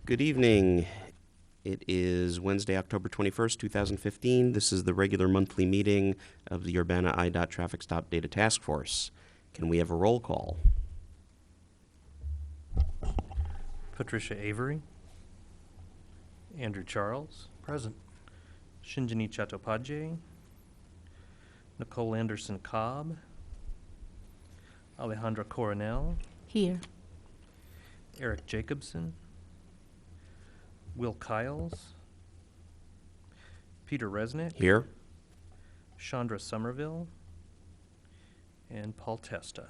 Good evening. It is Wednesday, October 21st, 2015. This is the regular monthly meeting of the Urbana I.D.O.T Traffic Stop Data Task Force. Can we have a roll call? Patricia Avery. Andrew Charles. Present. Shinjini Chattopadhyay. Nicole Anderson Cobb. Alejandra Coronel. Here. Eric Jacobson. Will Kiles. Peter Resnick. Here. Chandra Somerville. And Paul Testa.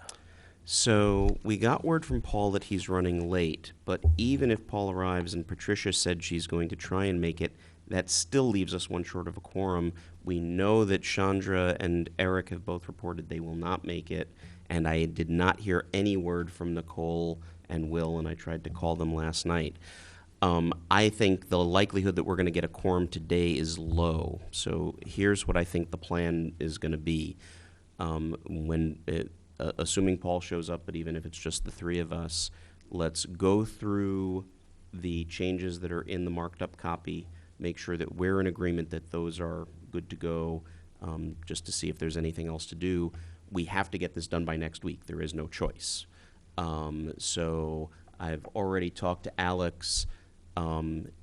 So we got word from Paul that he's running late, but even if Paul arrives and Patricia said she's going to try and make it, that still leaves us one short of a quorum. We know that Chandra and Eric have both reported they will not make it, and I did not hear any word from Nicole and Will, and I tried to call them last night. I think the likelihood that we're going to get a quorum today is low. So here's what I think the plan is going to be. Assuming Paul shows up, but even if it's just the three of us, let's go through the changes that are in the marked up copy, make sure that we're in agreement that those are good to go, just to see if there's anything else to do. We have to get this done by next week. There is no choice. So I've already talked to Alex.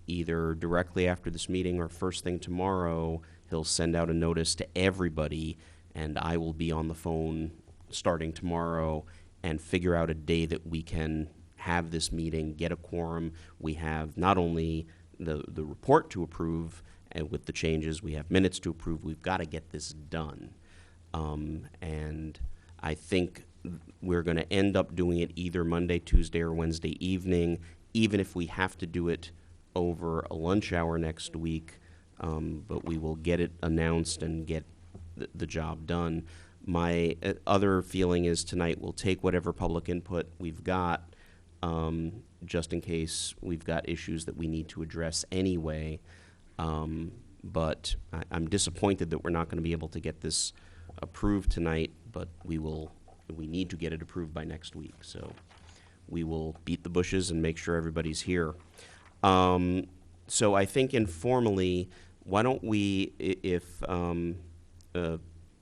Either directly after this meeting or first thing tomorrow, he'll send out a notice to everybody, and I will be on the phone starting tomorrow and figure out a day that we can have this meeting, get a quorum. We have not only the report to approve and with the changes, we have minutes to approve. We've got to get this done. And I think we're going to end up doing it either Monday, Tuesday, or Wednesday evening, even if we have to do it over a lunch hour next week, but we will get it announced and get the job done. My other feeling is tonight we'll take whatever public input we've got, just in case we've got issues that we need to address anyway. But I'm disappointed that we're not going to be able to get this approved tonight, but we need to get it approved by next week. So we will beat the bushes and make sure everybody's here. So I think informally, why don't we, if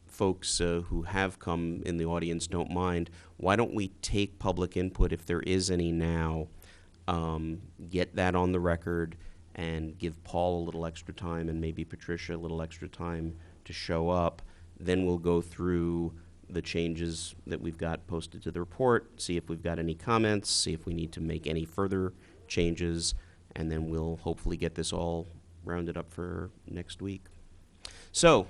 folks who have come in the audience don't mind, why don't we take public input if there is any now, get that on the record, and give Paul a little extra time and maybe Patricia a little extra time to show up. Then we'll go through the changes that we've got posted to the report, see if we've got any comments, see if we need to make any further changes, and then we'll hopefully get this all rounded up for next week. So,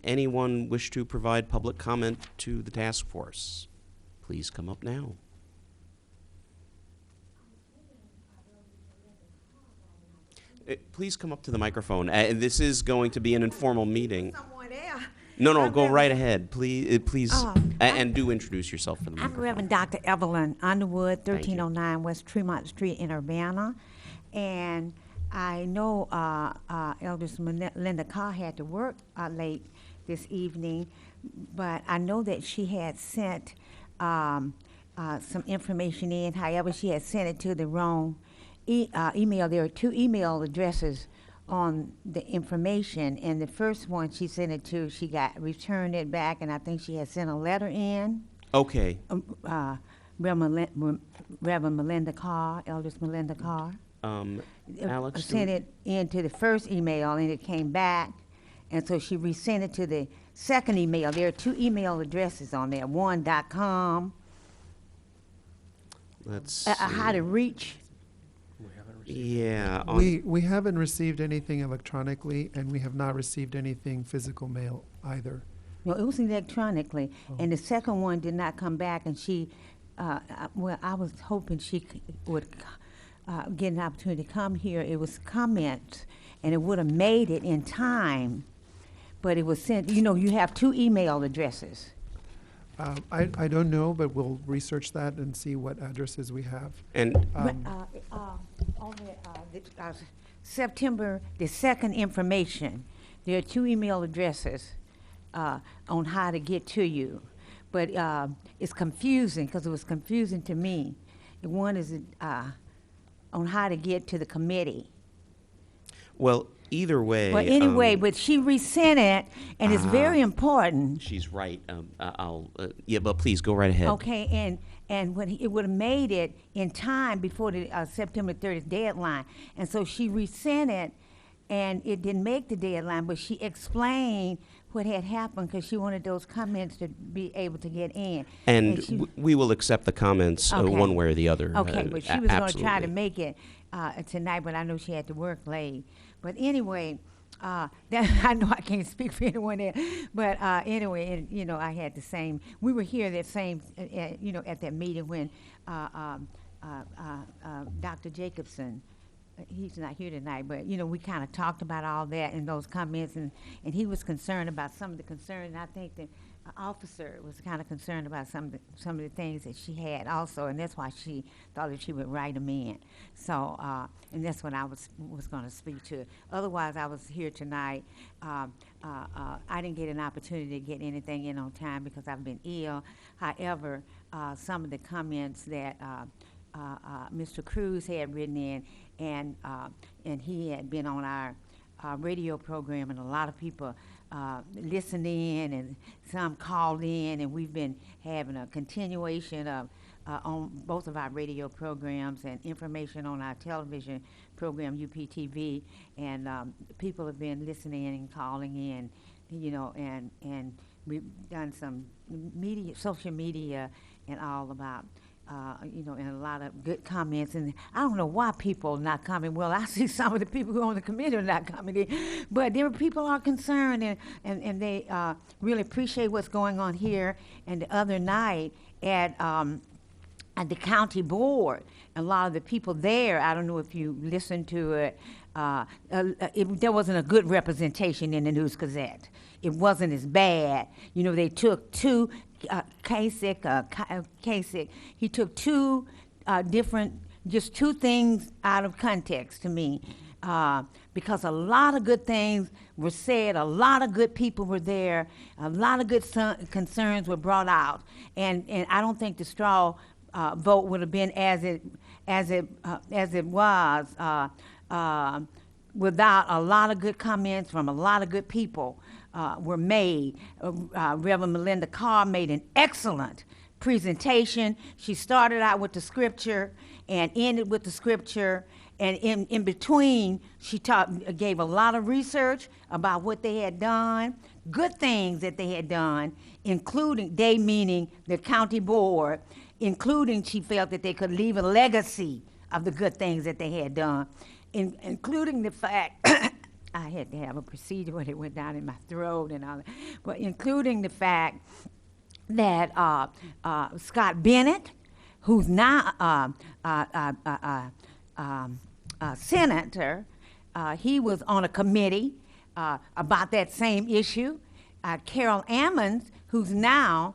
anyone wish to provide public comment to the task force? Please come up now. Please come up to the microphone. This is going to be an informal meeting. Someone there. No, go right ahead. Please, and do introduce yourself for the I'm microphone. Reverend Dr. Evelyn Underwood, Thank you. 1309 West Tremont Street in Urbana. And I know Elders Linda Carr had to work late this evening, but I know that she had sent some information in. However, she had sent it to the wrong email. There are two email addresses on the information, and the first one she sent it to, she got returned it back, and I think she had sent a letter in. Okay. Reverend Melinda Carr, Elders Melinda Carr. Alex, Sent it into the first email, and it came back, and so she resent it to the second email. There are two email addresses on there, one.com, let's see. how to reach. We haven't received. Yeah. We haven't received anything electronically, and we have not received anything physical mail either. No, it was electronically, and the second one did not come back, and she, well, I was hoping she would get an opportunity to come here. It was comments, and it would have made it in time, but it was sent, you have two email addresses. I don't know, but we'll research that and see what addresses we have. And On September the 2nd information, there are two email addresses on how to get to you, but it's confusing because it was confusing to me. One is on how to get to the committee. Well, either way. But anyway, but she resent it, and it's very important. She's right. Yeah, but please go right ahead. Okay, and when it would have made it in time before the September 30th deadline, and so she resent it, and it didn't make the deadline, but she explained what had happened because she wanted those comments to be able to get in. And she, we will accept the comments one way or the other. okay, but she was going to try to absolutely. make it tonight, but I know she had to work late. But anyway, that, I know I can't speak for anyone there, but anyway, and, you know, I had the same. We were here that same, you know, at that meeting when Dr. Jacobson. He's not here tonight, but you know, we kind of talked about all that in those comments, and he was concerned about some of the concerns. And I think the officer was kind of concerned about some of the things that she had also, and that's why she thought that she would write them in. So, and that's what I was going to speak to. Otherwise, I was here tonight. I didn't get an opportunity to get anything in on time because I've been ill. However, some of the comments that Mr. Cruz had written in, and he had been on our radio program, and a lot of people listened in, and some called in, and we've been having a continuation of on both of our radio programs and information on our television program, UPTV, and people have been listening and calling in, you know, and we've done some media, social media, and all about. You know, and a lot of good comments, and I don't know why people are not coming. Well, I see some of the people who are on the committee are not coming in, but there are people are concerned, and they really appreciate what's going on here. And the other night at the county board, a lot of the people there, I don't know if you listened to it, there wasn't a good representation in the News Gazette. It wasn't as bad. You know, they took two Kasich, he took two different, just two things out of context to me, because a lot of good things were said, a lot of good people were there, a lot of good concerns were brought out, and I don't think the straw vote would have been as it was without a lot of good comments from a lot of good people. Were made. Reverend Melinda Carr made an excellent presentation. She started out with the scripture and ended with the scripture, and in between, she gave a lot of research about what they had done, good things that they had done, including, they meaning the county board, including she felt that they could leave a legacy of the good things that they had done, including the fact I had to have a procedure when it went down in my throat and all that, but including the fact that Scott Bennett, who's now senator, he was on a committee about that same issue. Carol Ammons, who's now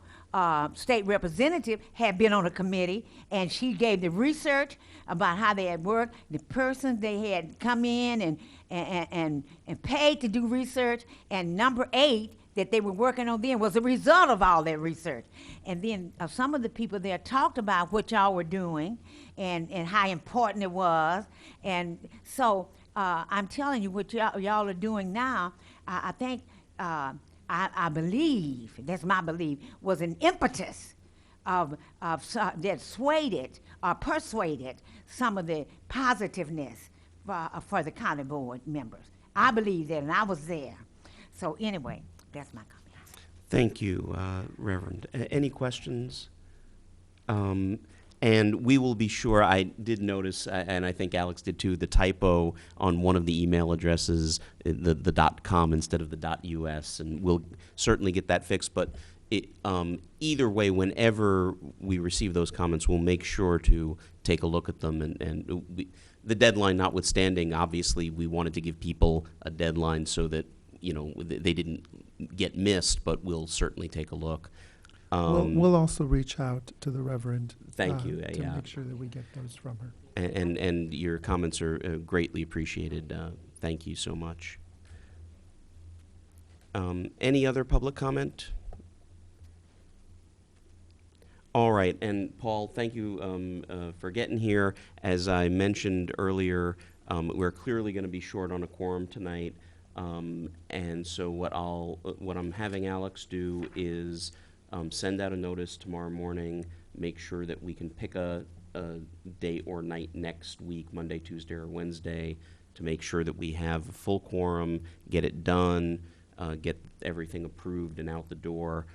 state representative, had been on a committee, and she gave the research about how they had worked, the persons they had come in and paid to do research, and number 8 that they were working on then was a result of all that research. And then some of the people there talked about what y'all were doing and how important it was. And so I'm telling you, what y'all are doing now, I think, I believe, that's my belief, was an impetus that swayed it or persuaded some of the positiveness for the county board members. I believe that, and I was there. So anyway, that's my comment. Thank you, Reverend. Any questions? And we will be sure, I did notice, and I think Alex did too, the typo on one of the email addresses, the .com instead of the .us, and we'll certainly get that fixed. But either way, whenever we receive those comments, we'll make sure to take a look at them. And the deadline notwithstanding, obviously, we wanted to give people a deadline so that, you know, they didn't get missed, but we'll certainly take a look. We'll also reach out to the Reverend. Thank you. To Yeah. make sure that we get those from her. And your comments are greatly appreciated. Thank you so much. Any other public comment? All right, and Paul, thank you for getting here. As I mentioned earlier, we're clearly going to be short on a quorum tonight, and so what I'm having Alex do is send out a notice tomorrow morning, make sure that we can pick a day or night next week, Monday, Tuesday, or Wednesday, to make sure that we have a full quorum, get it done, get everything approved and out the door.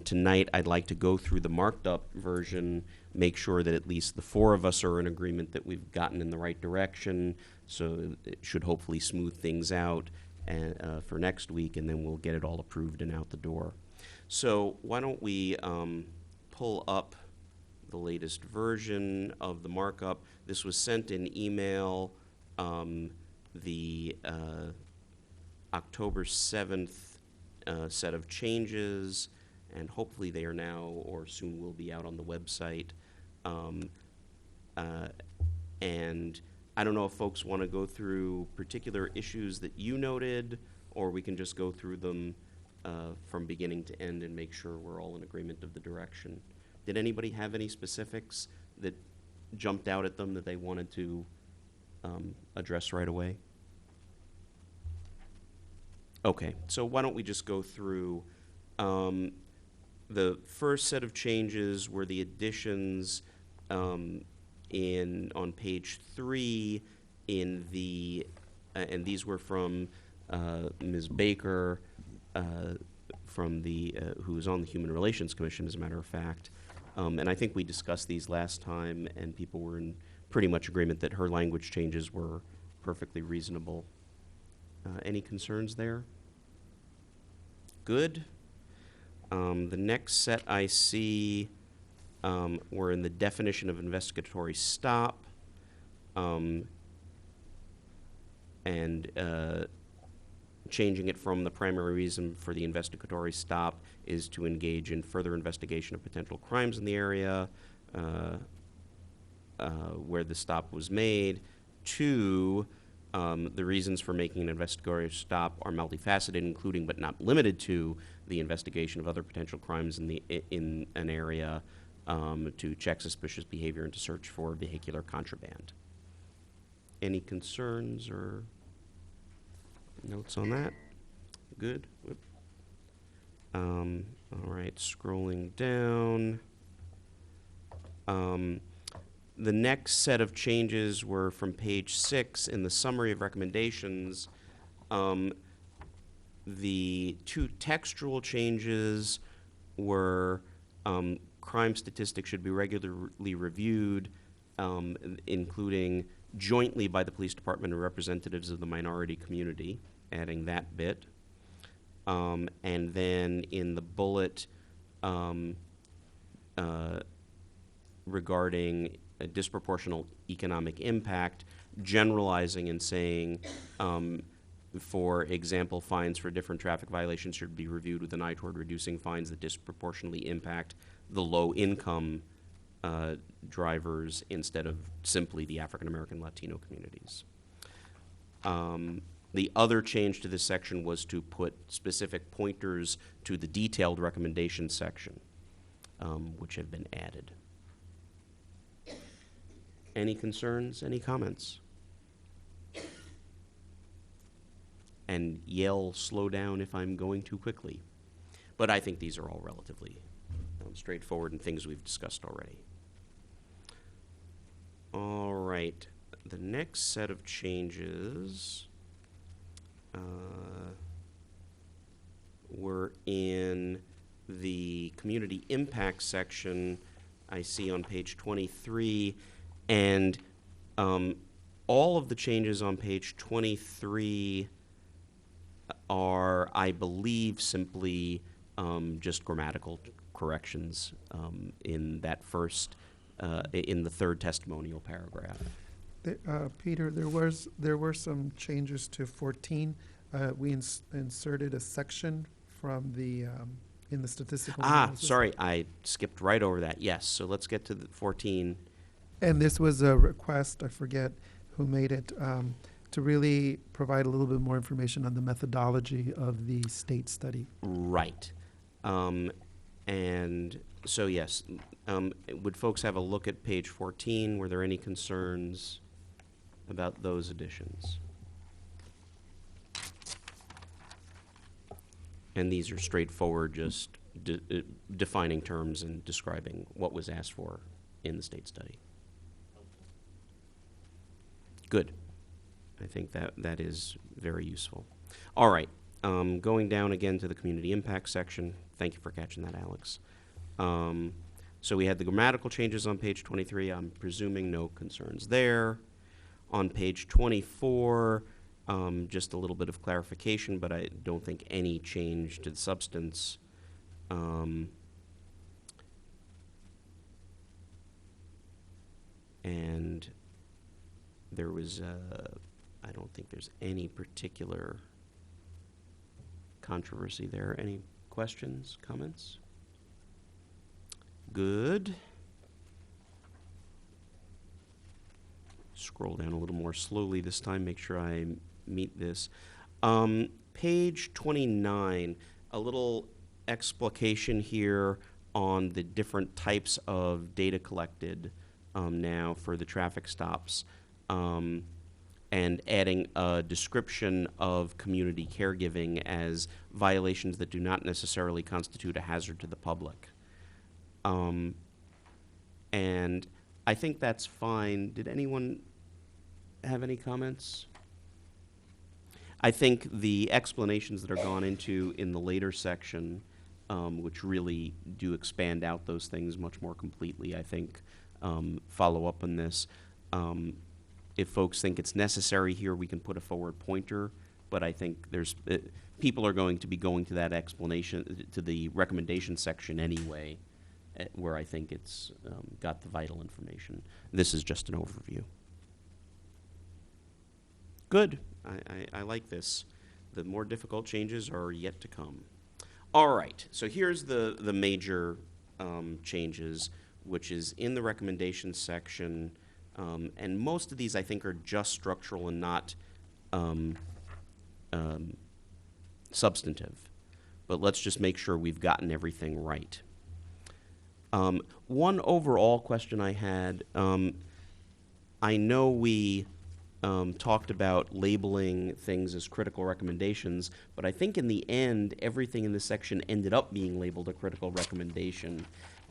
Tonight, I'd like to go through the marked up version, make sure that at least the four of us are in agreement that we've gotten in the right direction, so it should hopefully smooth things out for next week, and then we'll get it all approved and out the door. So why don't we pull up the latest version of the markup. This was sent in email the October 7th set of changes, and hopefully they are now or soon will be out on the website. And I don't know if folks want to go through particular issues that you noted, or we can just go through them from beginning to end and make sure we're all in agreement of the direction. Did anybody have any specifics that jumped out at them that they wanted to address right away? Okay, so why don't we just go through. The first set of changes were the additions on page 3 in the, and these were from Ms. Baker, from the who is on the Human Relations Commission, as a matter of fact. And I think we discussed these last time, and people were in pretty much agreement that her language changes were perfectly reasonable. Any concerns there? Good. The next set I see were in the definition of investigatory stop, and changing it from the primary reason for the investigatory stop is to engage in further investigation of potential crimes in the area where the stop was made, to the reasons for making an investigatory stop are multifaceted, including but not limited to the investigation of other potential crimes in an area, to check suspicious behavior and to search for vehicular contraband. Any concerns or notes on that? Good. Whoop. All right, scrolling down. The next set of changes were from page 6 in the summary of recommendations. The two textual changes were crime statistics should be regularly reviewed, including jointly by the police department and representatives of the minority community, adding that bit. And then in the bullet regarding a disproportional economic impact, generalizing and saying, for example, fines for different traffic violations should be reviewed with an eye toward reducing fines that disproportionately impact the low-income drivers instead of simply the African-American Latino communities. The other change to this section was to put specific pointers to the detailed recommendations section, which have been added. Any concerns, any comments? And yell, slow down if I'm going too quickly. But I think these are all relatively straightforward and things we've discussed already. All right, the next set of changes were in the community impact section I see on page 23, and all of the changes on page 23 are, I believe, simply just grammatical corrections in that first, in the third testimonial paragraph. Peter, there were some changes to 14. We inserted a section from the in the statistical analysis. Sorry, I skipped right over that. Yes, so let's get to the 14. And this was a request, I forget who made it, to really provide a little bit more information on the methodology of the state study. Right. And So yes, would folks have a look at page 14? Were there any concerns about those additions? And these are straightforward, just defining terms and describing what was asked for in the state study. Good. I think that is very useful. All right, going down again to the community impact section. Thank you for catching that, Alex. So we had the grammatical changes on page 23. I'm presuming no concerns there. On page 24, just a little bit of clarification, but I don't think any change to the substance. And there was, I don't think there's any particular controversy there. Any questions, comments? Good. Scroll down a little more slowly this time, make sure I meet this. Page 29, a little explication here on the different types of data collected now for the traffic stops, and adding a description of community caregiving as violations that do not necessarily constitute a hazard to the public. And I think that's fine. Did anyone have any comments? I think the explanations that are gone into in the later section, which really do expand out those things much more completely, I think, follow up on this. If folks think it's necessary here, we can put a forward pointer, but I think there's people are going to be going to that explanation, to the recommendation section anyway, where I think it's got the vital information. This is just an overview. Good. I like this. The more difficult changes are yet to come. All right. So here's the major changes, which is in the recommendations section. And most of these, I think, are just structural and not substantive. But let's just make sure we've gotten everything right. One overall question I had, I know we talked about labeling things as critical recommendations, but I think in the end, everything in this section ended up being labeled a critical recommendation.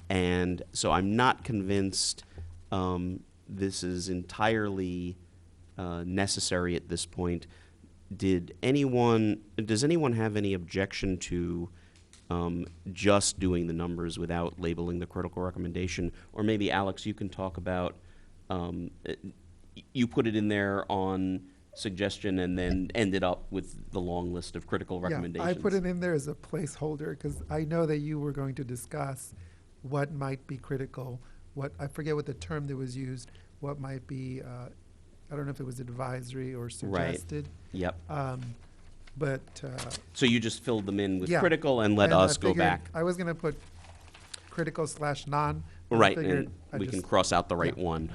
And so I'm not convinced this is entirely necessary at this point. Does anyone have any objection to just doing the numbers without labeling the critical recommendation? Or maybe, Alex, you can talk about, you put it in there on suggestion and then ended up with the long list of critical recommendations. Yeah, I put it in there as a placeholder because I know that you were going to discuss what might be critical, I forget what the term that was used, what might be, I don't know if it was advisory or suggested. Right. Yep. But so you just filled them in with yeah, critical and let us go back. I was going to put critical/non. Right, and we can cross out the right one.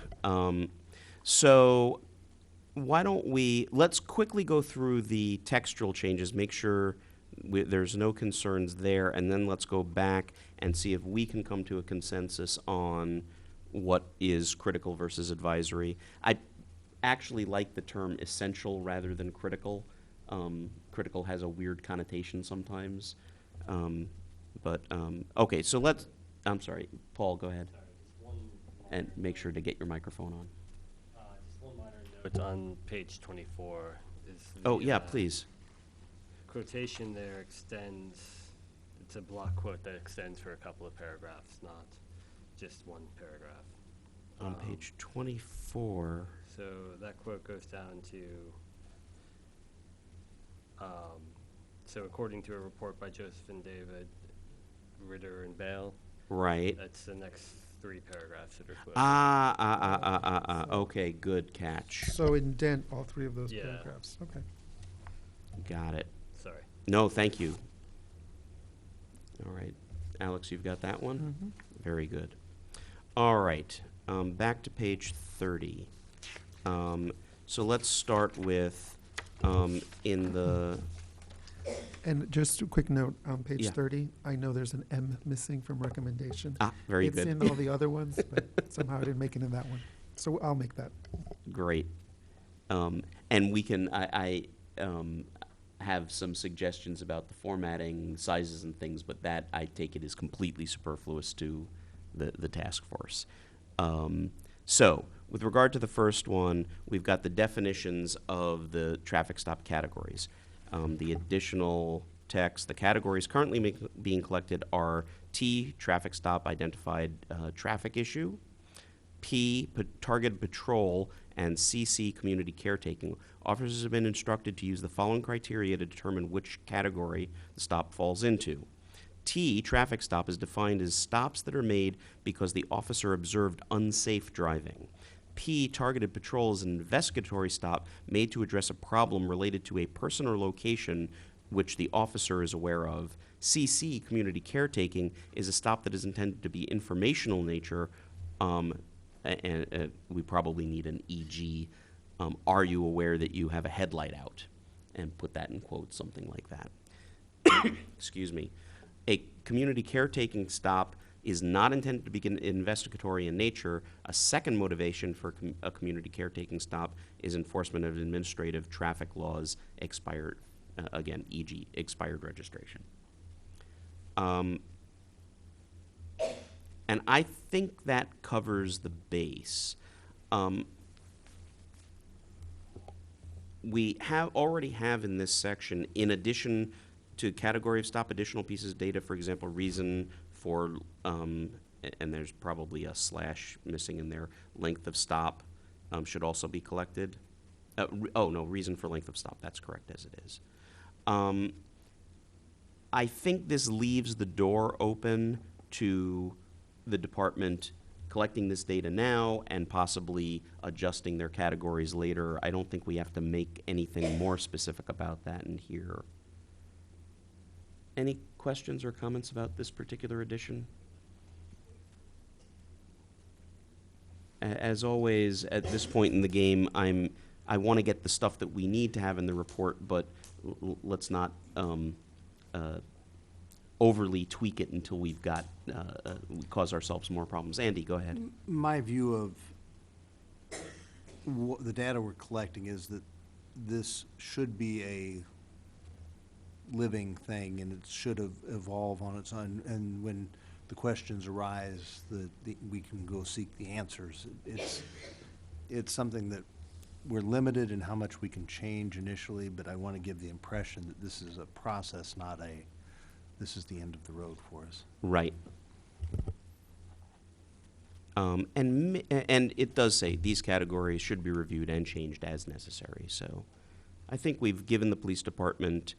So why don't let's quickly go through the textual changes, make sure there's no concerns there, and then let's go back and see if we can come to a consensus on what is critical versus advisory. I actually like the term essential rather than critical. Critical has a weird connotation sometimes. Okay, so I'm sorry, Paul, go ahead. And make sure to get your microphone on. Just one minor note on page 24. Oh, yeah, please. Quotation there extends, it's a block quote that extends for a couple of paragraphs, not just one paragraph. On page 24. So that quote goes down to, so according to a report by Joseph and David, Ritter and Bale. Right. That's the next 3 paragraphs that are quoted. Okay, good catch. So indent all 3 of those Yeah. paragraphs. Okay. Got it. Sorry. No, thank you. All right. Alex, you've got that one? Mm-hmm. Very good. All right. Back to page 30. So let's start with in the... And just a quick note, on page Yeah. 30, I know there's an M missing from recommendation. Very It's good. in all the other ones, but somehow I didn't make it in that one. So I'll make that. Great. And we can, I have some suggestions about the formatting, sizes and things, but that I take it is completely superfluous to the task force. So, with regard to the first one, we've got the definitions of the traffic stop categories. The additional text, the categories currently being collected are T, traffic stop identified traffic issue, P, targeted patrol, and CC, community caretaking. Officers have been instructed to use the following criteria to determine which category the stop falls into. T, traffic stop, is defined as stops that are made because the officer observed unsafe driving. P, targeted patrol, is an investigatory stop made to address a problem related to a person or location which the officer is aware of. CC, community caretaking, is a stop that is intended to be informational in nature, and we probably need an EG. Are you aware that you have a headlight out? And put that in quotes, something like that. Excuse me. A community caretaking stop is not intended to be investigatory in nature. A second motivation for a community caretaking stop is enforcement of administrative traffic laws expired, again, e.g., expired registration. And I think that covers the base. We already have in this section, in addition to category of stop, additional pieces of data, for example, reason for, and there's probably a slash missing in there, length of stop should also be collected. Reason for length of stop, that's correct as it is. I think this leaves the door open to the department collecting this data now and possibly adjusting their categories later. I don't think we have to make anything more specific about that in here. Any questions or comments about this particular edition? As always, at this point in the game, I want to get the stuff that we need to have in the report, but let's not overly tweak it until we've got, we cause ourselves more problems. Andy, go ahead. My view of the data we're collecting is that this should be a living thing, and it should evolve on its own. And when the questions arise, we can go seek the answers. It's something that we're limited in how much we can change initially, but I want to give the impression that this is a process, not this is the end of the road for us. Right. And it does say these categories should be reviewed and changed as necessary. So I think we've given the police department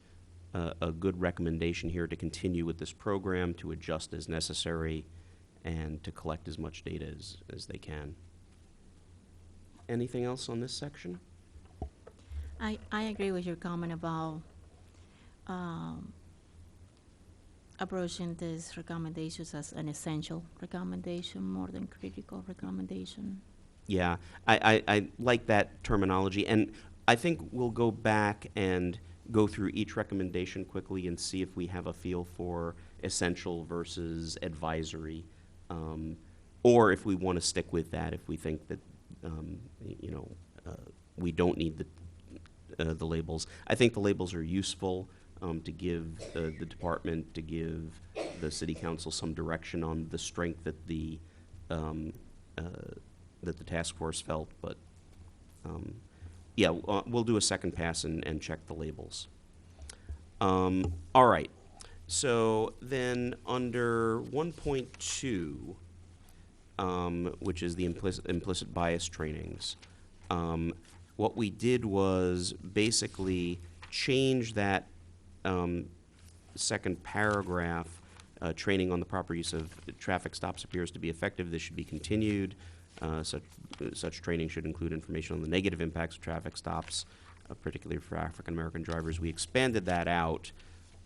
a good recommendation here to continue with this program, to adjust as necessary, and to collect as much data as they can. Anything else on this section? I agree with your comment about approaching these recommendations as an essential recommendation more than critical recommendation. Yeah, I like that terminology, and I think we'll go back and go through each recommendation quickly and see if we have a feel for essential versus advisory, or if we want to stick with that, if we think that we don't need the labels. I think the labels are useful to give the department, to give the city council some direction on the strength that the task force felt. But yeah, we'll do a second pass and check the labels. All right. So then under 1.2, which is the implicit bias trainings, what we did was basically change that second paragraph, training on the proper use of traffic stops appears to be effective. This should be continued. Such training should include information on the negative impacts of traffic stops, particularly for African American drivers. We expanded that out,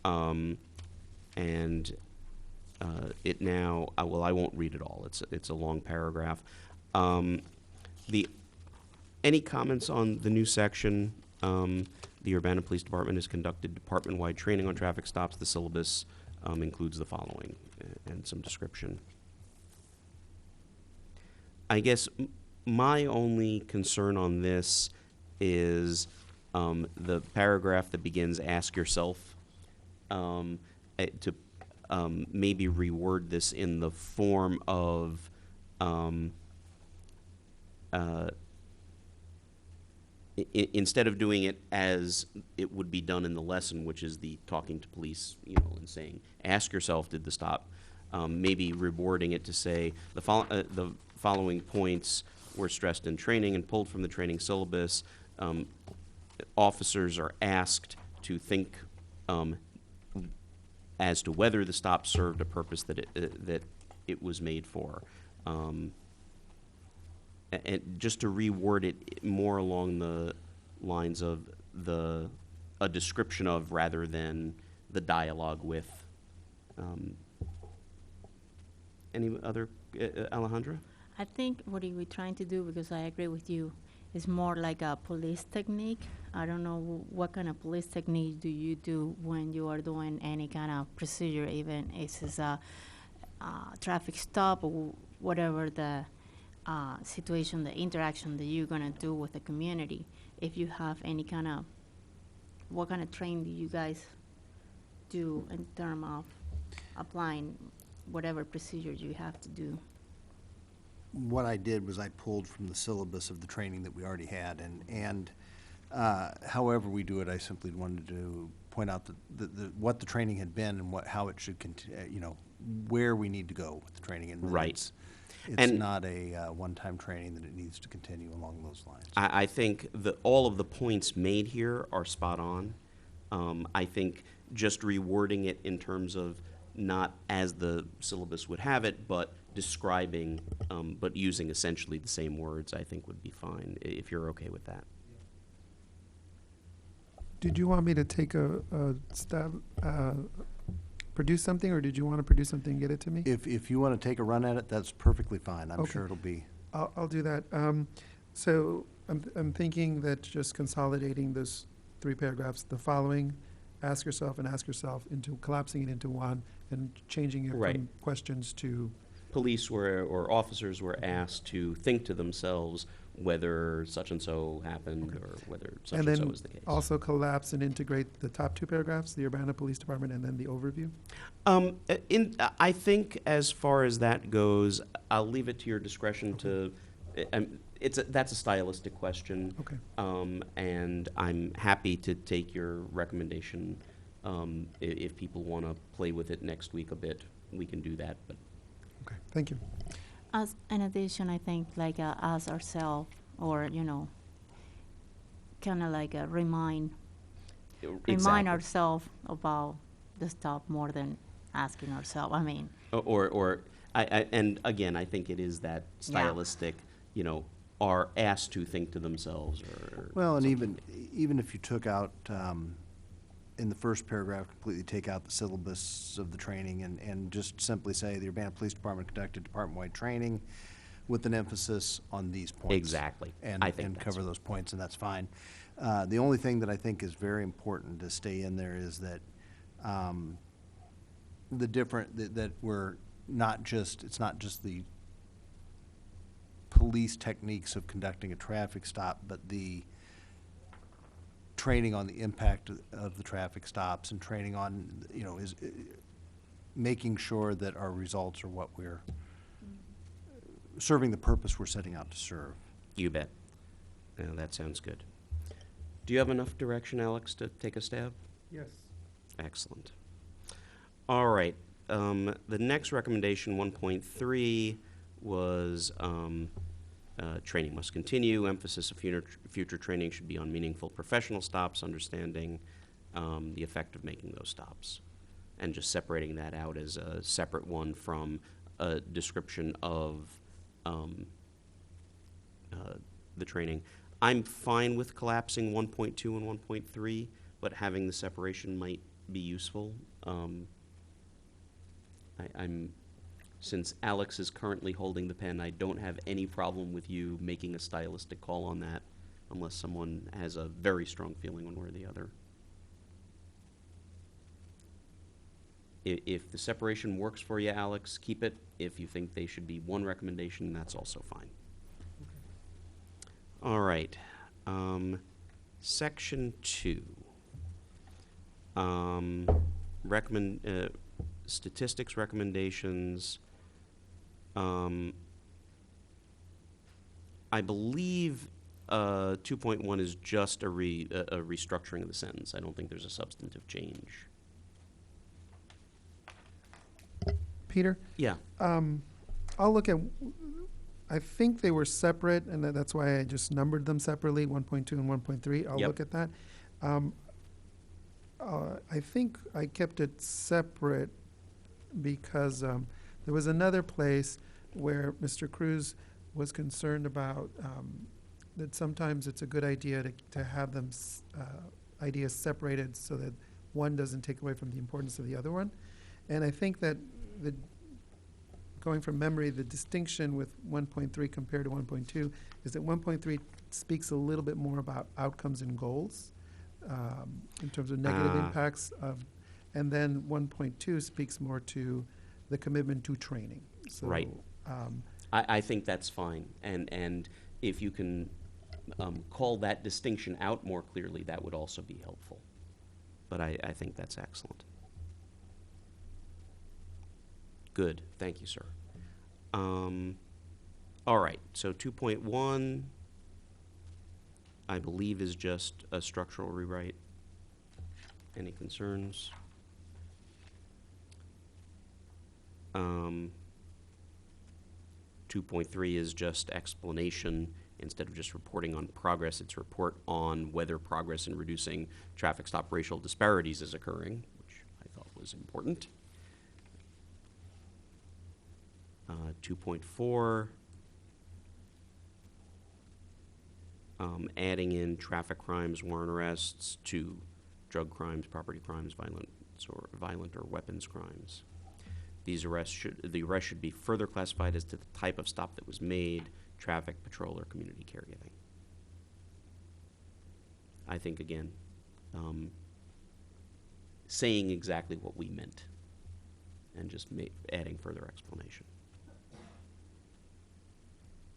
and it now, well, I won't read it all. It's a long paragraph. Any comments on the new section? The Urbana Police Department has conducted department-wide training on traffic stops. The syllabus includes the following, and some description. I guess my only concern on this is the paragraph that begins, ask yourself, to maybe reword this in the form of instead of doing it as it would be done in the lesson, which is the talking to police, and saying, ask yourself, did the stop, maybe rewording it to say, the following points were stressed in training and pulled from the training syllabus. Officers are asked to think as to whether the stop served a purpose that it was made for. And just to reword it more along the lines of a description of rather than the dialogue with. Any other, Alejandra? I think what we're trying to do, because I agree with you, is more like a police technique. I don't know what kind of police technique do you do when you are doing any kind of procedure, even if it's a traffic stop or whatever the situation, the interaction that you're gonna do with the community. If you have any kind of, what kind of training do you guys do in terms of applying whatever procedures you have to do? What I did was I pulled from the syllabus of the training that we already had, and however we do it, I simply wanted to point out what the training had been and how it should continue, where we need to go with the training. And Right. It's And- not a one-time training, that it needs to continue along those lines. I think all of the points made here are spot on. I think just rewording it in terms of not as the syllabus would have it, but describing, but using essentially the same words, I think would be fine, if you're okay with that. Did you want me to take a stab, produce something, or did you want to produce something and get it to me? If you want to take a run at it, that's perfectly fine. I'm Okay. sure it'll be. I'll do that. So I'm thinking that just consolidating those 3 paragraphs, the following, ask yourself and ask yourself, into collapsing it into one and changing it Right. from questions to, Police or officers were asked to think to themselves whether such and so happened Okay. or whether such and and so then is the case. also collapse and integrate the top 2 paragraphs, the Urbana Police Department, and then the overview? I think as far as that goes, I'll leave it to your discretion to, that's a stylistic question. Okay. And I'm happy to take your recommendation. If people want to play with it next week a bit, we can do that, but. Okay, thank you. As in addition, I think like as ourselves, or kind of like remind Exactly. ourselves about the stop more than asking ourselves. I mean, And again, I think it is that stylistic, are asked to think to themselves or. Well, and something. even if you took out, in the first paragraph, completely take out the syllabus of the training and just simply say the Urbana Police Department conducted department-wide training with an emphasis on these points. Exactly. And, I think and that's- cover those points, and that's fine. The only thing that I think is very important to stay in there is that that we're not just, it's not just the police techniques of conducting a traffic stop, but the training on the impact of the traffic stops and training on, is making sure that our results are what we're serving the purpose we're setting out to serve. You bet. That sounds good. Do you have enough direction, Alex, to take a stab? Yes. Excellent. All right. The next recommendation, 1.3, was training must continue. Emphasis of future training should be on meaningful professional stops, understanding the effect of making those stops, and just separating that out as a separate one from a description of the training. I'm fine with collapsing 1.2 and 1.3, but having the separation might be useful. Since Alex is currently holding the pen, I don't have any problem with you making a stylistic call on that unless someone has a very strong feeling one way or the other. If the separation works for you, Alex, keep it. If you think they should be one recommendation, that's also fine. All right. Section 2. Statistics recommendations. I believe 2.1 is just a restructuring of the sentence. I don't think there's a substantive change. Peter, Yeah. I'll look at, I think they were separate, and that's why I just numbered them separately, 1.2 and 1.3. I'll Yep. look at that. I think I kept it separate because there was another place where Mr. Cruz was concerned about that sometimes it's a good idea to have them ideas separated so that one doesn't take away from the importance of the other one. And I think that going from memory, the distinction with 1.3 compared to 1.2 is that 1.3 speaks a little bit more about outcomes and goals in terms of negative impacts of, and then 1.2 speaks more to the commitment to training. So, Right. I think that's fine, and if you can call that distinction out more clearly, that would also be helpful. But I think that's excellent. Good, thank you, sir. All right, so 2.1, I believe, is just a structural rewrite. Any concerns? 2.3 is just explanation. Instead of just reporting on progress, it's report on whether progress in reducing traffic stop racial disparities is occurring, which I thought was important. 2.4, adding in traffic crimes, warrant arrests to drug crimes, property crimes, violent or weapons crimes. The arrest should be further classified as to the type of stop that was made, traffic, patrol, or community caregiving. I think, again, saying exactly what we meant and just adding further explanation.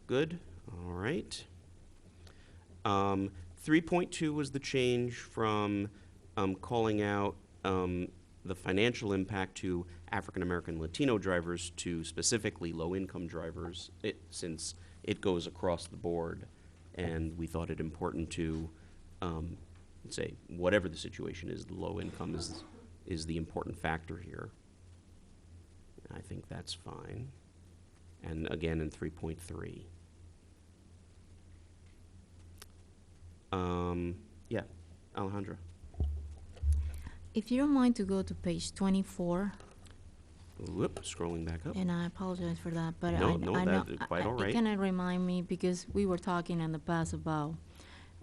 Good, all right. 3.2 was the change from calling out the financial impact to African American Latino drivers to specifically low-income drivers, since it goes across the board, and we thought it important to say whatever the situation is, the low income is the important factor here. I think that's fine. And again in 3.3. Yeah, Alejandra. If you don't mind to go to page 24, Whoop, scrolling back up. and I apologize for that, but No, I no, know that's quite all right. It kind of remind me, because we were talking in the past about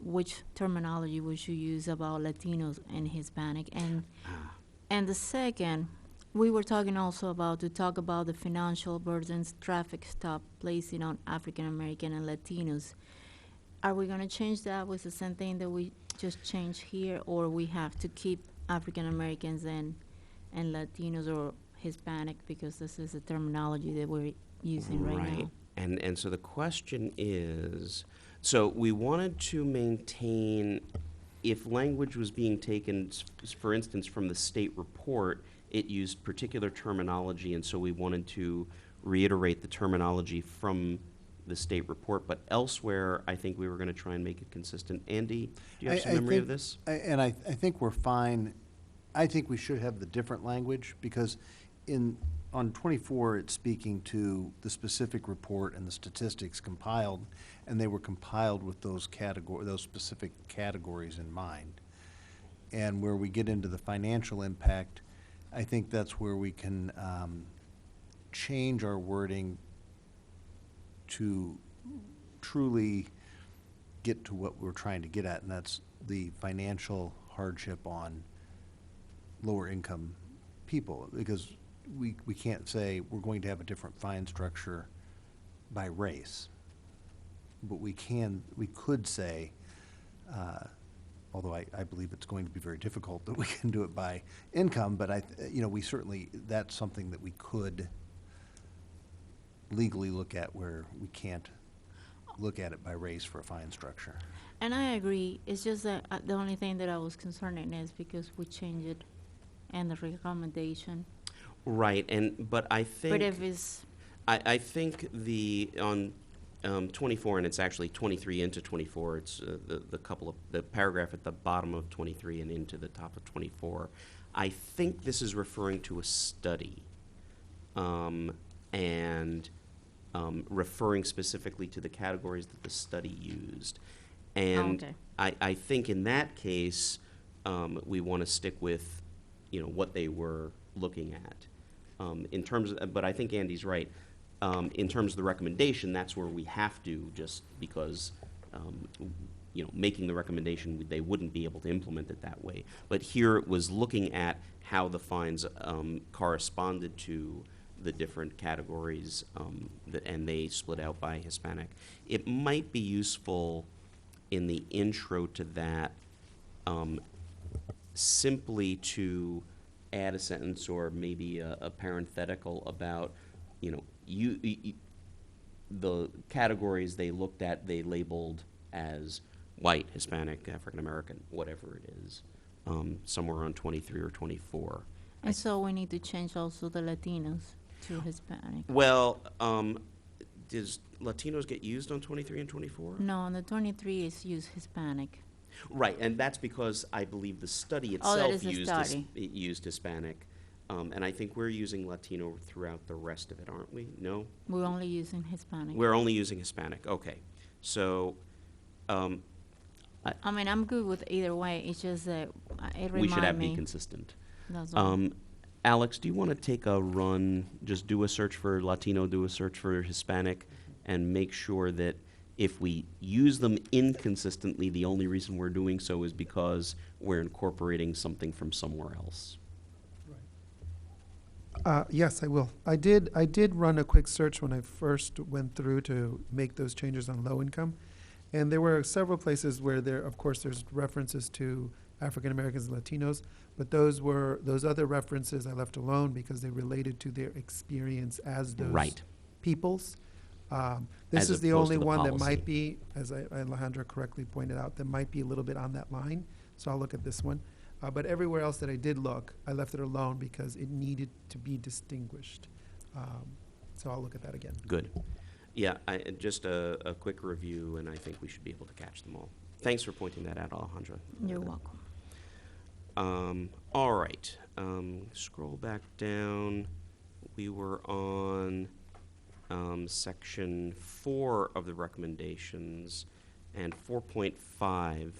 which terminology we should use about Latinos and Hispanic, and the second, we were talking also about to talk about the financial burdens traffic stop placing on African American and Latinos. Are we going to change that with the same thing that we just changed here, or we have to keep African Americans and Latinos or Hispanic, because this is the terminology that we're using right now? And so the question is, so we wanted to maintain, if language was being taken, for instance, from the state report, it used particular terminology, and so we wanted to reiterate the terminology from the state report, but elsewhere, I think we were going to try and make it consistent. Andy, do you have some memory of this? I think we're fine. I think we should have the different language, because on 24, it's speaking to the specific report and the statistics compiled, and they were compiled with those specific categories in mind. And where we get into the financial impact, I think that's where we can change our wording to truly get to what we're trying to get at, and that's the financial hardship on lower income people, because we can't say we're going to have a different fine structure by race, but we could say Although I believe it's going to be very difficult that we can do it by income, but we certainly, that's something that we could legally look at where we can't look at it by race for a fine structure. And I agree. It's just that the only thing that I was concerned in is because we changed it and the recommendation. Right, but I think. But if it's, I think on 24, and it's actually 23 into 24, it's the paragraph at the bottom of 23 and into the top of 24. I think this is referring to a study, and referring specifically to the categories that the study used. And okay. I think in that case, we want to stick with, what they were looking at. But I think Andy's right. In terms of the recommendation, that's where we have to, just because, making the recommendation, they wouldn't be able to implement it that way. But here it was looking at how the fines corresponded to the different categories, and they split out by Hispanic. It might be useful in the intro to that simply to add a sentence or maybe a parenthetical about, the categories they looked at, they labeled as white, Hispanic, African American, whatever it is, somewhere around 23 or 24. and so we need to change also the Latinos to Hispanic. Well, does Latinos get used on 23 and 24? No, on the 23 is use Hispanic. Right, and that's because I believe the study Oh, that itself is the study. used Hispanic. And I think we're using Latino throughout the rest of it, aren't we? No? We're only using Hispanic. We're only using Hispanic, okay. So, I mean, I'm good with either way. It's just that it we should remind be me. consistent. That's all. Alex, do you want to take a run, just do a search for Latino, do a search for Hispanic, and make sure that if we use them inconsistently, the only reason we're doing so is because we're incorporating something from somewhere else? Yes, I will. I did run a quick search when I first went through to make those changes on low income. And there were several places where of course, there's references to African Americans and Latinos, but those other references I left alone because they related to their experience as those Right. peoples. This As is the opposed only to the one that policy. might be, as Alejandra correctly pointed out, that might be a little bit on that line. So I'll look at this one. But everywhere else that I did look, I left it alone because it needed to be distinguished. So I'll look at that again. Good. Yeah, just a quick review, and I think we should be able to catch them all. Thanks for pointing that out, Alejandra. You're welcome. All right. Scroll back down. We were on section 4 of the recommendations, and 4.5.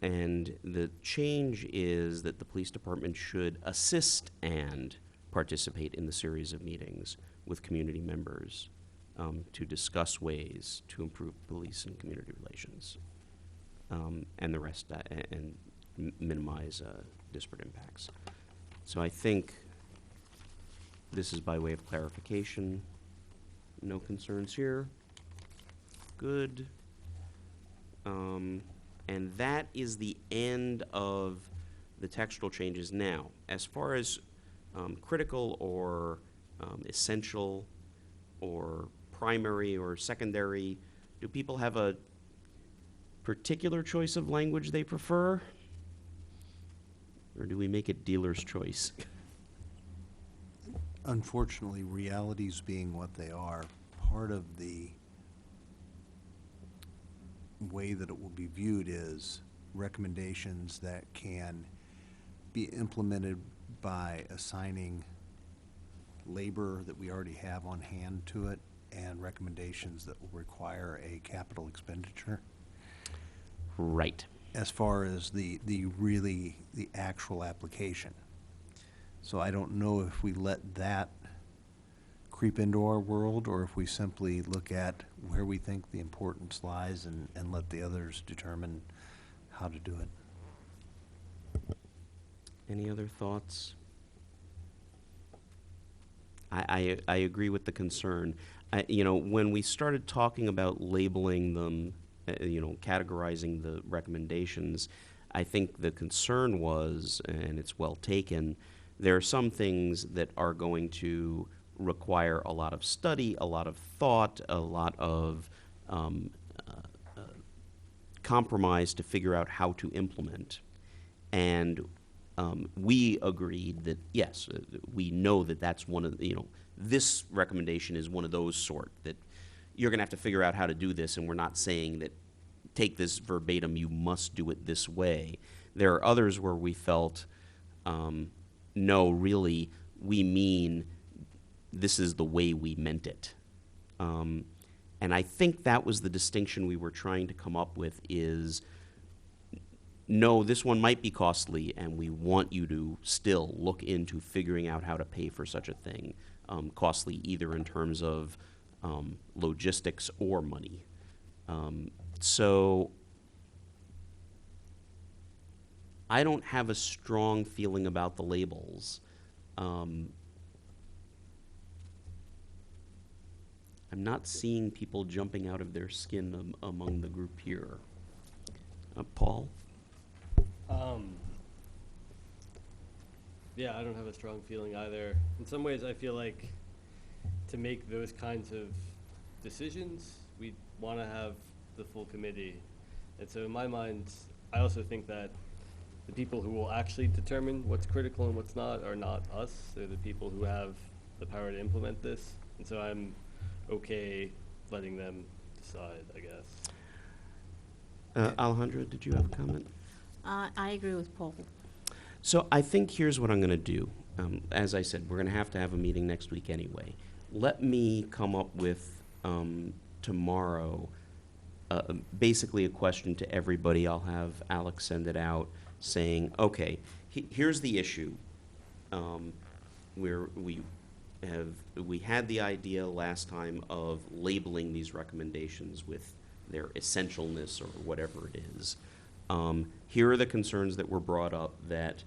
And the change is that the police department should assist and participate in the series of meetings with community members to discuss ways to improve police and community relations, and the rest, and minimize disparate impacts. So I think this is by way of clarification. No concerns here. Good. And that is the end of the textual changes. Now, as far as critical or essential or primary or secondary, do people have a particular choice of language they prefer? Or do we make it dealer's choice? Unfortunately, realities being what they are, part of the way that it will be viewed is recommendations that can be implemented by assigning labor that we already have on hand to it, and recommendations that will require a capital expenditure. Right. As far as the actual application. So I don't know if we let that creep into our world, or if we simply look at where we think the importance lies and let the others determine how to do it. Any other thoughts? I agree with the concern. When we started talking about labeling them, categorizing the recommendations, I think the concern was, and it's well taken, there are some things that are going to require a lot of study, a lot of thought, a lot of compromise to figure out how to implement. And we agreed that, yes, we know that that's one of the, this recommendation is one of those sort, that you're going to have to figure out how to do this, and we're not saying that take this verbatim, you must do it this way. There are others where we felt, no, really, we mean this is the way we meant it. And I think that was the distinction we were trying to come up with is, no, this one might be costly, and we want you to still look into figuring out how to pay for such a thing. Costly either in terms of logistics or money. So I don't have a strong feeling about the labels. I'm not seeing people jumping out of their skin among the group here. Paul? Yeah, I don't have a strong feeling either. In some ways, I feel like to make those kinds of decisions, we want to have the full committee. And so in my mind, I also think that the people who will actually determine what's critical and what's not are not us. They're the people who have the power to implement this. And so I'm okay letting them decide, I guess. Alejandra, did you have a comment? I agree with Paul. So I think here's what I'm going to do. As I said, we're going to have a meeting next week anyway. Let me come up with tomorrow basically a question to everybody. I'll have Alex send it out saying, okay, here's the issue. We had the idea last time of labeling these recommendations with their essentialness or whatever it is. Here are the concerns that were brought up that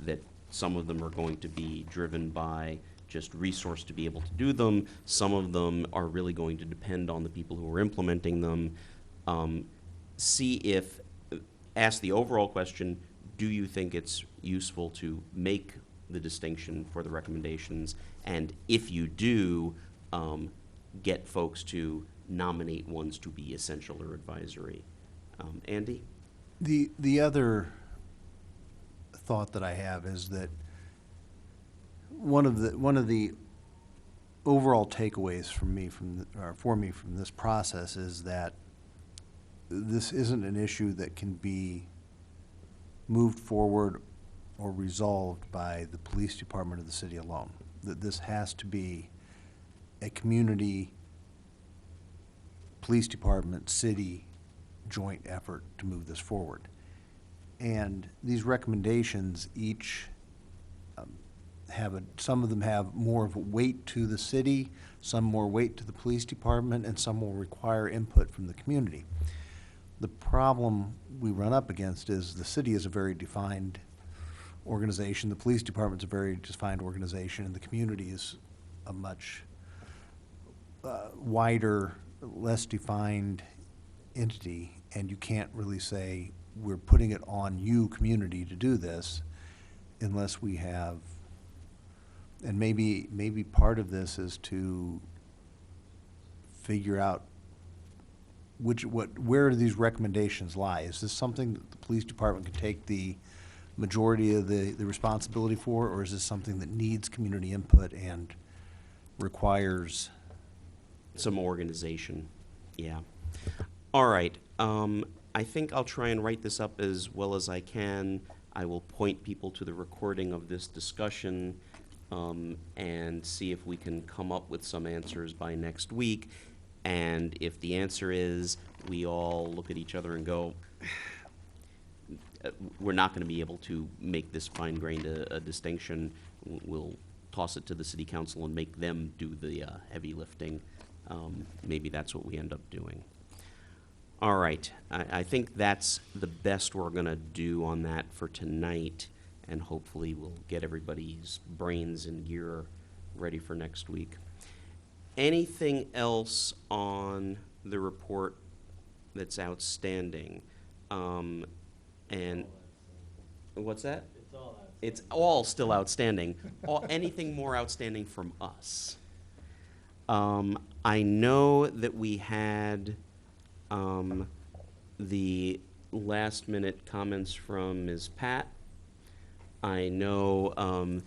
that some of them are going to be driven by just resource to be able to do them. Some of them are really going to depend on the people who are implementing them. Ask the overall question, do you think it's useful to make the distinction for the recommendations? And if you do, get folks to nominate ones to be essential or advisory. Andy? The other thought that I have is that one of the overall takeaways for me from this process is that this isn't an issue that can be moved forward or resolved by the police department of the city alone. That this has to be a community, police department, city joint effort to move this forward. And these recommendations each some of them have more of a weight to the city, some more weight to the police department, and some will require input from the community. The problem we run up against is the city is a very defined organization, the police department's a very defined organization, and the community is a much wider, less defined entity, and you can't really say, we're putting it on you, community, to do this, unless we have, and maybe part of this is to figure out where these recommendations lie. Is this something that the police department can take the majority of the responsibility for, or is this something that needs community input and requires some organization? Yeah. All right. I think I'll try and write this up as well as I can. I will point people to the recording of this discussion and see if we can come up with some answers by next week. And if the answer is we all look at each other and go, we're not going to be able to make this fine-grained a distinction, we'll toss it to the city council and make them do the heavy lifting. Maybe that's what we end up doing. All right, I think that's the best we're going to do on that for tonight. and hopefully we'll get everybody's brains in gear ready for next week. Anything else on the report that's outstanding? And what's that? It's all that. It's all still outstanding. Anything more outstanding from us? I know that we had the last-minute comments from Ms. Pat. I know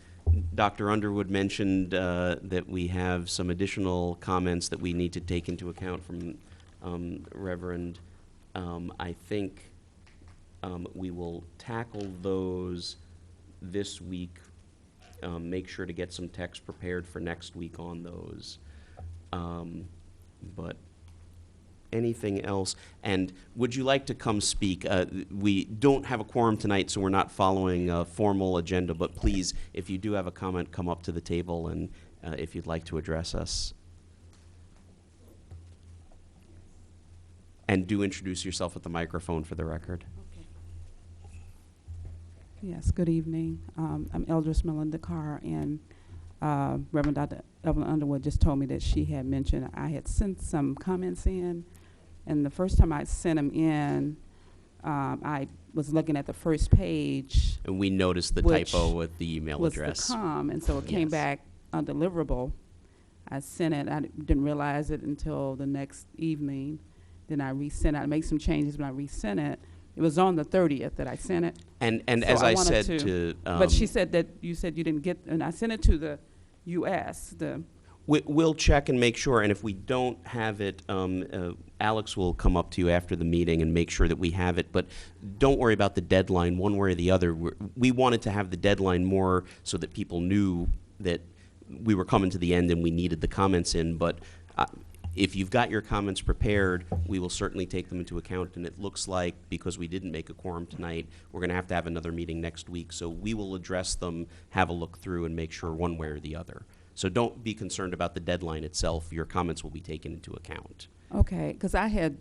Dr. Underwood mentioned that we have some additional comments that we need to take into account from Reverend. I think we will tackle those this week. Make sure to get some text prepared for next week on those. But anything else? And would you like to come speak? We don't have a quorum tonight, so we're not following a formal agenda, but please, if you do have a comment, come up to the table and if you'd like to address us. And do introduce yourself at the microphone for the record. Yes, good evening. I'm Eldris Melinda Carr, and Reverend Dr. Evelyn Underwood just told me that she had mentioned I had sent some comments in, and the first time I sent them in, I was looking at the first page. And we noticed the Which typo with the email was address. the com, and so it came Yes. back undeliverable. I sent it. I didn't realize it until the next evening. Then I resent it. I made some changes, but I resent it. It was on the 30th that I sent it. And So as I wanted said to, but she said that you said you didn't get, and I sent it to the U.S. we'll check and make sure, and if we don't have it, Alex will come up to you after the meeting and make sure that we have it. But don't worry about the deadline, one way or the other. We wanted to have the deadline more so that people knew that we were coming to the end and we needed the comments in. But if you've got your comments prepared, we will certainly take them into account. And it looks like, because we didn't make a quorum tonight, we're going to have another meeting next week. So we will address them, have a look through, and make sure one way or the other. So don't be concerned about the deadline itself. Your comments will be taken into account. Okay, because I had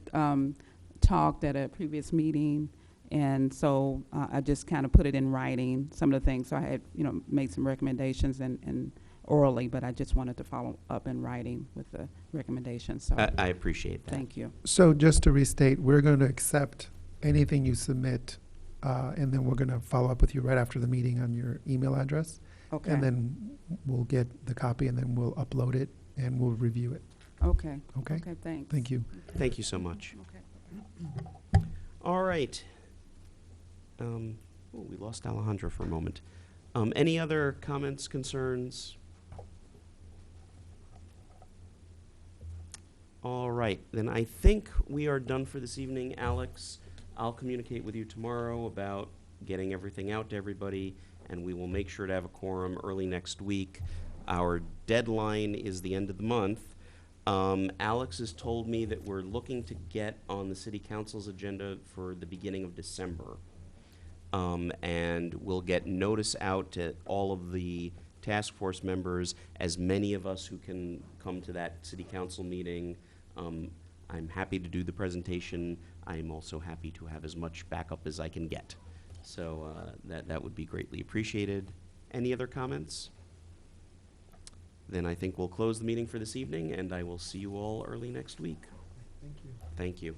talked at a previous meeting, and so I just kind of put it in writing, some of the things. So I had, made some recommendations and orally, but I just wanted to follow up in writing with the recommendations. So I appreciate that. thank you. So just to restate, we're going to accept anything you submit, and then we're going to follow up with you right after the meeting on your email address. Okay. And then we'll get the copy, and then we'll upload it, and we'll review it. Okay. Okay? Okay, thanks. Thank you. Thank you so much. Okay. All right. We lost Alejandra for a moment. Any other comments, concerns? All right, then I think we are done for this evening. Alex, I'll communicate with you tomorrow about getting everything out to everybody, and we will make sure to have a quorum early next week. Our deadline is the end of the month. Alex has told me that we're looking to get on the city council's agenda for the beginning of December. And we'll get notice out to all of the task force members, as many of us who can come to that city council meeting. I'm happy to do the presentation. I'm also happy to have as much backup as I can get. So that would be greatly appreciated. Any other comments? Then I think we'll close the meeting for this evening, and I will see you all early next week. Thank you. Thank you.